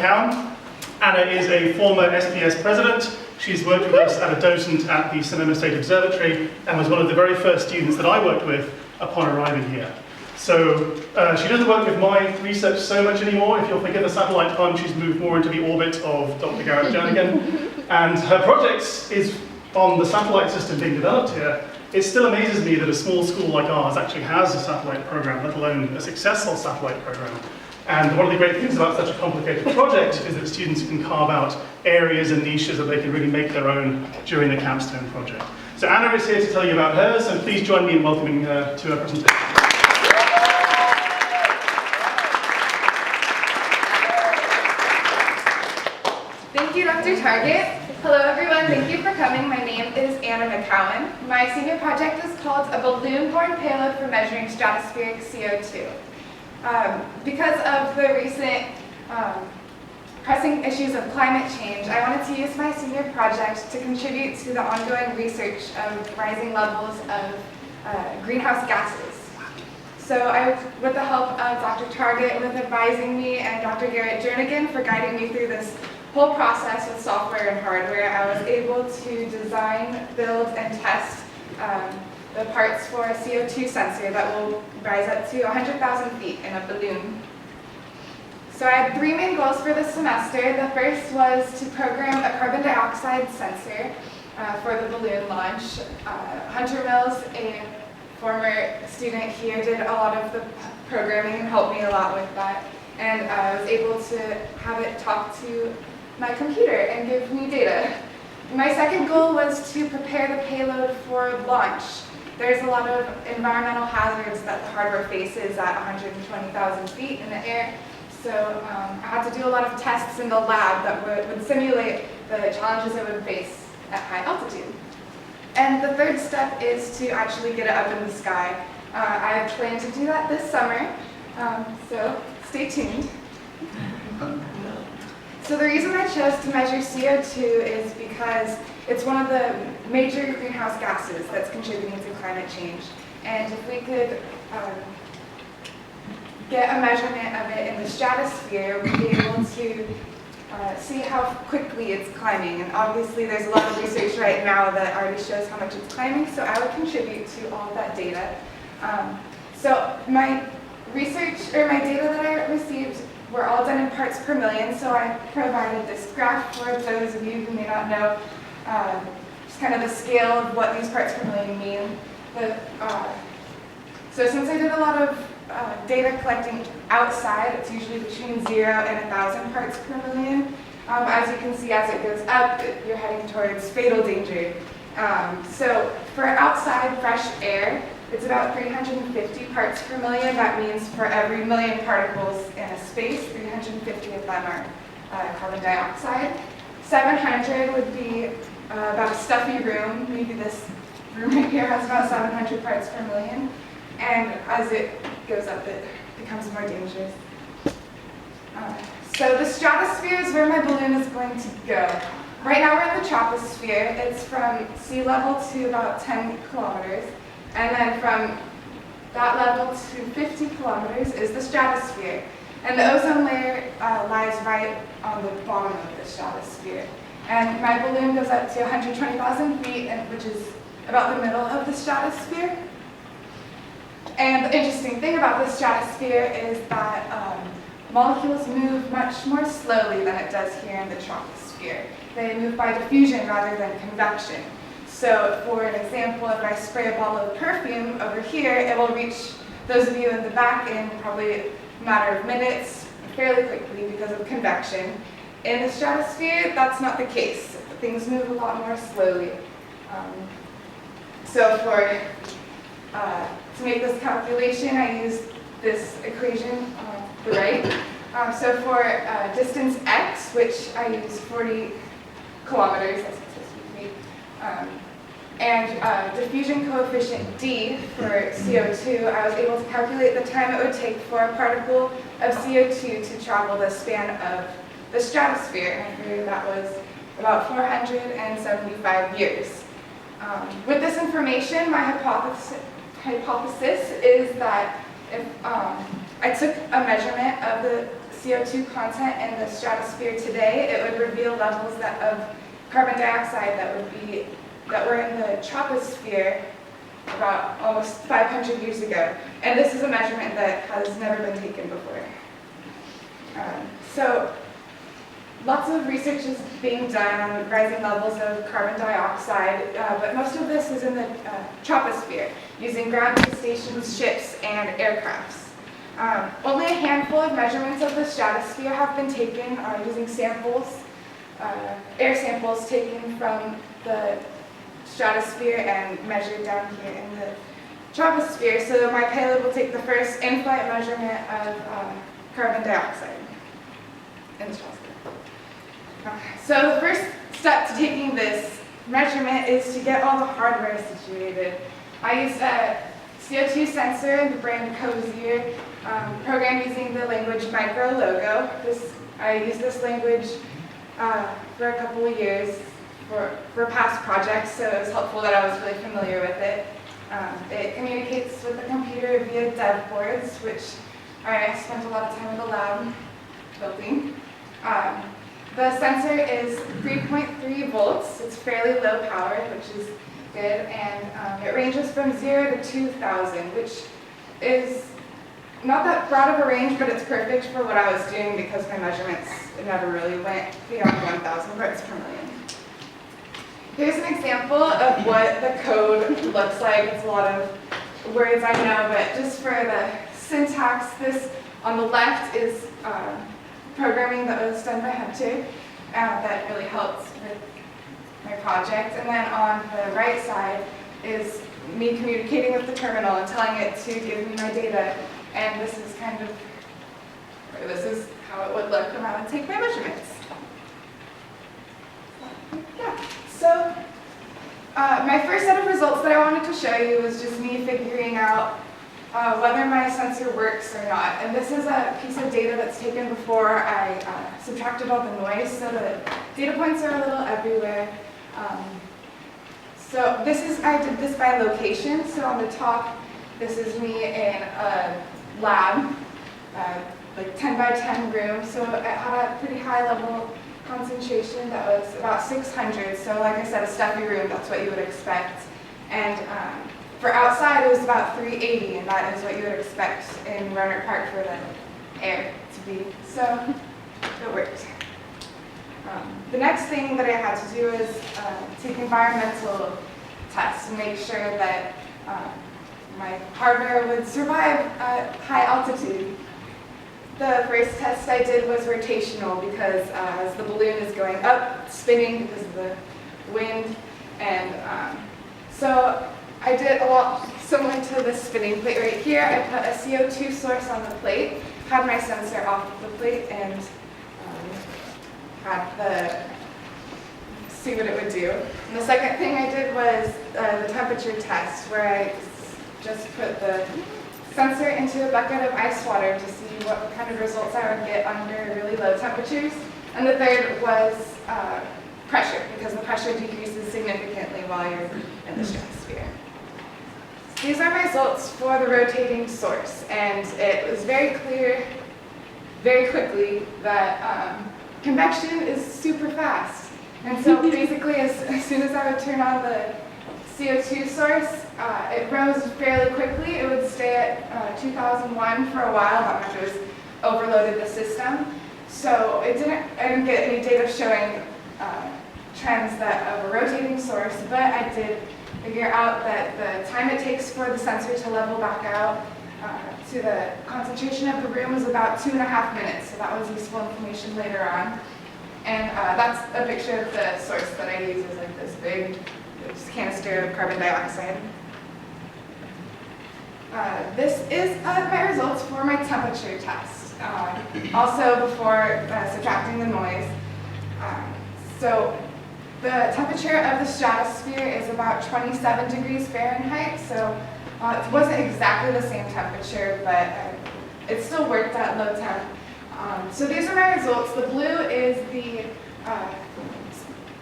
McCowan. Anna is a former SPS president. She's worked with us as a docent at the Sonoma State Observatory and was one of the very first students that I worked with upon arriving here. So she doesn't work with my research so much anymore. If you'll forgive the satellite pun, she's moved more into the orbit of Dr. Garrett Jernigan. And her project is on the satellite system being developed here. It still amazes me that a small school like ours actually has a satellite program, let alone a successful satellite program. And one of the great things about such a complicated project is that students can carve out areas and niches that they can really make their own during the Capstone project. So Anna is here to tell you about hers, and please join me in welcoming her to her presentation. Thank you, Dr. Target. Hello everyone, thank you for coming. My name is Anna McCowan. My senior project is called A Balloon-Borne Payload for Measuring Stratospheric CO2. Because of the recent pressing issues of climate change, I wanted to use my senior project to contribute to the ongoing research of rising levels of greenhouse gases. So with the help of Dr. Target with advising me and Dr. Garrett Jernigan for guiding me through this whole process with software and hardware, I was able to design, build, and test the parts for a CO2 sensor that will rise up to 100,000 feet in a balloon. So I had three main goals for this semester. The first was to program a carbon dioxide sensor for the balloon launch. Hunter Mills, a former student here, did a lot of the programming and helped me a lot with that. And I was able to have it talk to my computer and give me data. My second goal was to prepare the payload for launch. There's a lot of environmental hazards that the hardware faces at 120,000 feet in the air. So I had to do a lot of tests in the lab that would simulate the challenges it would face at high altitude. And the third step is to actually get it up in the sky. I plan to do that this summer, so stay tuned. So the reason I chose to measure CO2 is because it's one of the major greenhouse gases that's contributing to climate change. And if we could get a measurement of it in the stratosphere, we'd be able to see how quickly it's climbing. And obviously there's a lot of research right now that already shows how much it's climbing, so I would contribute to all of that data. So my research, or my data that I received, were all done in parts per million, so I provided this graph for those of you who may not know just kind of the scale of what these parts per million mean. So since I did a lot of data collecting outside, it's usually between 0 and 1,000 parts per million. As you can see, as it goes up, you're heading towards fatal danger. So for outside fresh air, it's about 350 parts per million. That means for every million particles in a space, 350 of them are carbon dioxide. 700 would be about a stuffy room. Maybe this room right here has about 700 parts per million. And as it goes up, it becomes more dangerous. So the stratosphere is where my balloon is going to go. Right now we're in the troposphere. It's from sea level to about 10 kilometers. And then from that level to 50 kilometers is the stratosphere. And the ozone layer lies right on the bottom of the stratosphere. And my balloon goes up to 120,000 feet, which is about the middle of the stratosphere. And the interesting thing about the stratosphere is that molecules move much more slowly than it does here in the troposphere. They move by diffusion rather than convection. So for an example, if I spray a bottle of perfume over here, it will reach those of you in the back in probably a matter of minutes, fairly quickly because of convection. In the stratosphere, that's not the case. Things move a lot more slowly. So to make this calculation, I used this equation on the right. So for distance x, which I use 40 kilometers, that's supposed to be and diffusion coefficient d for CO2, I was able to calculate the time it would take for a particle of CO2 to travel the span of the stratosphere, and I figured that was about 475 years. With this information, my hypothesis is that if I took a measurement of the CO2 content in the stratosphere today, it would reveal levels of carbon dioxide that were in the troposphere about almost 500 years ago. And this is a measurement that has never been taken before. So lots of research is being done on rising levels of carbon dioxide, but most of this is in the troposphere, using gravity stations, ships, and aircrafts. Only a handful of measurements of the stratosphere have been taken using samples, air samples taken from the stratosphere and measured down here in the troposphere. So my payload will take the first in-flight measurement of carbon dioxide in the stratosphere. So the first step to taking this measurement is to get all the hardware situated. I used a CO2 sensor, the brand Cozier, programmed using the language MicroLogo. I used this language for a couple of years for past projects, so it was helpful that I was really familiar with it. It communicates with the computer via dev boards, which I spent a lot of time in the lab building. The sensor is 3.3 volts. It's fairly low power, which is good, and it ranges from 0 to 2,000, which is not that broad of a range, but it's perfect for what I was doing because my measurements never really went beyond 1,000 parts per million. Here's an example of what the code looks like. It's a lot of words, I know, but just for the syntax, this on the left is programming that was done by Hunter that really helped with my project. And then on the right side is me communicating with the terminal and telling it to give me my data. And this is how it would look when I would take my measurements. Yeah, so my first set of results that I wanted to show you was just me figuring out whether my sensor works or not. And this is a piece of data that's taken before I subtracted all the noise, so the data points are a little everywhere. So I did this by location. So on the top, this is me in a lab, like 10 by 10 room. So it had a pretty high level concentration that was about 600. So like I said, a stuffy room, that's what you would expect. And for outside, it was about 380, and that is what you would expect in Roanoke Park for the air to be. So it worked. The next thing that I had to do is take environmental tests and make sure that my hardware would survive at high altitude. The first test I did was rotational because as the balloon is going up, spinning because of the wind, and so I did a lot similar to this spinning plate right here. I put a CO2 source on the plate, had my sensor off of the plate, and see what it would do. And the second thing I did was the temperature test, where I just put the sensor into a bucket of ice water to see what kind of results I would get under really low temperatures. And the third was pressure, because the pressure decreases significantly while you're in the stratosphere. These are my results for the rotating source, and it was very clear very quickly that convection is super fast. And so basically, as soon as I would turn on the CO2 source, it rose fairly quickly. It would stay at 2001 for a while. That meant it was overloaded the system. So I didn't get any data showing trends of a rotating source, but I did figure out that the time it takes for the sensor to level back out to the concentration of the room was about 2.5 minutes. So that was useful information later on. And that's a picture of the source that I use. Is like this big canister of carbon dioxide. This is my results for my temperature test. Also before subtracting the noise. So the temperature of the stratosphere is about 27 degrees Fahrenheit. So it wasn't exactly the same temperature, but it still worked at low temp. So these are my results. The blue is the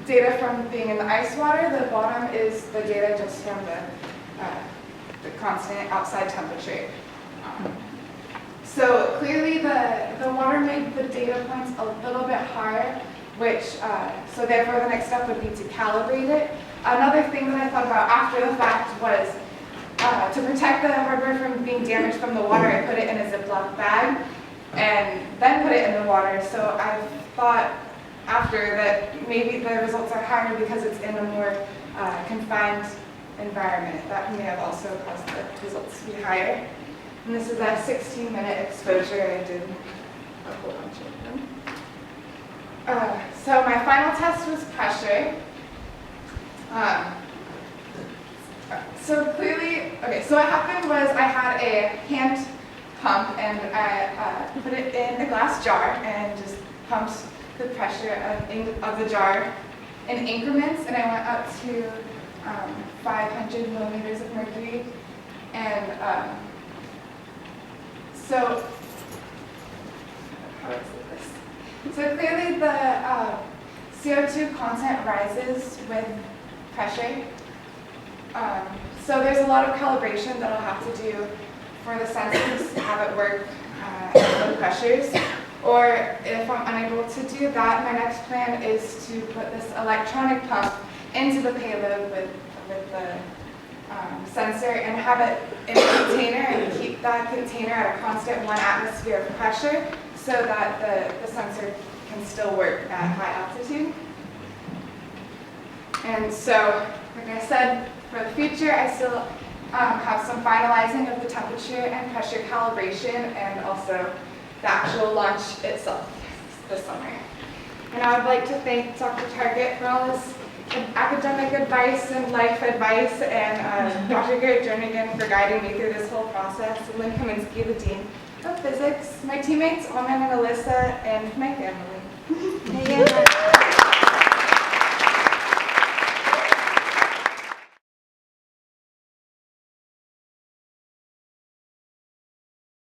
data from being in the ice water. The bottom is the data just from the constant outside temperature. So clearly the water made the data points a little bit higher, which, so therefore the next step would be to calibrate it. Another thing that I thought about after the fact was to protect the hardware from being damaged from the water, I put it in a Ziploc bag and then put it in the water. So I thought after that maybe the results are higher because it's in a more confined environment. That may have also caused the results to be higher. And this is a 16-minute exposure. I did a whole bunch of them. So my final test was pressure. So clearly, okay, so what happened was I had a hand pump and I put it in a glass jar and just pumped the pressure of the jar in increments, and I went up to 500 millimeters of mercury. And so, how do I say this? So clearly the CO2 content rises with pressure. So there's a lot of calibration that I'll have to do for the sensors to have it work at low pressures. Or if I'm unable to do that, my next plan is to put this electronic pump into the payload with the sensor and have it in a container and keep that container at a constant 1 atmosphere of pressure so that the sensor can still work at high altitude. And so, like I said, for the future, I still have some finalizing of the temperature and pressure calibration and also the actual launch itself this summer. And I would like to thank Dr. Target for all his academic advice and life advice, and Dr. Garrett Jernigan for guiding me through this whole process, and Lynn Kaminsky, the Dean of Physics, my teammates, Alman and Alyssa, and my family.